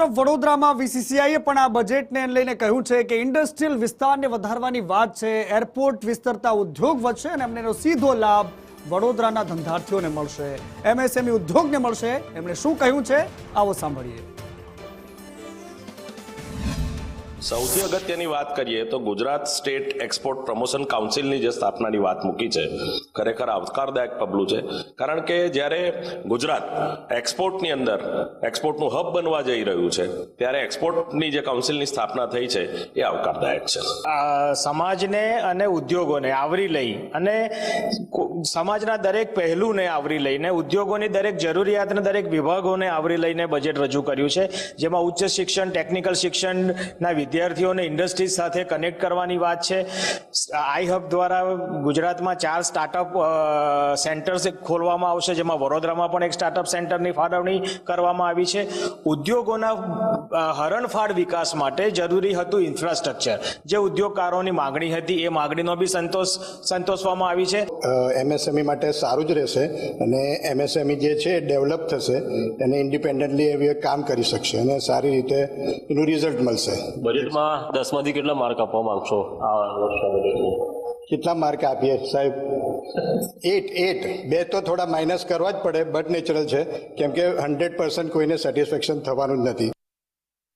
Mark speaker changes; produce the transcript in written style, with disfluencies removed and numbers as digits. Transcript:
Speaker 1: તરફ વડોદરામાં વીસીસીઆઈએ પણ આ બજેટને લઈને કહ્યું છે કે ઇન્ડસ્ટ્રીયલ વિસ્તારને વધારવાની વાત છે, એરપોર્ટ વિસ્તરતા ઉદ્યોગ વધશે અને એમનો સીધો લાભ વડોદરાના ધંધાર્થીઓને મળશે, એમએસએમઈ ઉદ્યોગને મળશે। એમણે શું કહ્યું છે આવો સાંભળીએ।
Speaker 2: સૌથી અગત્યની વાત કરીએ તો ગુજરાત સ્ટેટ એક્સપોર્ટ પ્રમોશન કાઉન્સિલની જે સ્થાપનાની વાત મૂકી છે, ખરેખર આવકારદાયક પગલું છે। કારણ કે જ્યારે ગુજરાત એક્સપોર્ટની અંદર એક્સપોર્ટનું હબ બનવા જઈ રહ્યું છે, ત્યારે એક્સપોર્ટની જે કાઉન્સિલની સ્થાપના થઈ છે એ આવકારદાયક છે।
Speaker 3: સમાજને અને ઉદ્યોગોને આવરી લઈ અને સમાજના દરેક પહેલુંને આવરી લઈને ઉદ્યોગોની દરેક જરૂરિયાતને દરેક વિભાગોને આવરી લઈને બજેટ રજૂ કર્યું છે, જેમાં ઉચ્ચ શિક્ષણ, ટેકનિકલ શિક્ષણના વિદ્યાર્થીઓને ઇન્ડસ્ટ્રીઝ સાથે કનેક્ટ કરવાની વાત છે। આઈ હબ દ્વારા ગુજરાતમાં 4 સ્ટાર્ટઅપ સેન્ટર્સ ખોલવામાં આવશે, જેમાં વડોદરામાં પણ એક સ્ટાર્ટઅપ સેન્ટરની ફાળવણી કરવામાં આવી છે। ઉદ્યોગોના હરણફાળ વિકાસ માટે જરૂરી હતું ઇન્ફ્રાસ્ટ્રક્ચર, જે ઉદ્યોગકારોની માંગણી હતી એ માંગણીનો બી સંતોષવામાં આવી છે।
Speaker 4: એમએસએમઈ માટે સારું જ રહેશે અને એમએસએમઈ જે છે ડેવલપ થશે અને ઇન્ડિપેન્ડન્ટલી એ કામ કરી શકશે અને સારી રીતે એનું રિઝલ્ટ મળશે।
Speaker 5: બજેટમાં 10માંથી કેટલા માર્ક આપવા માંગશો આ વર્ષના બજેટમાં?
Speaker 4: કેટલા માર્ક આપીએ સાહેબ? 8 બે તો થોડા માઇનસ કરવા જ પડે, બટ નેચરલ છે, કેમ કે 100% કોઈને સેટિસ્ફેક્શન થવાનું જ નથી।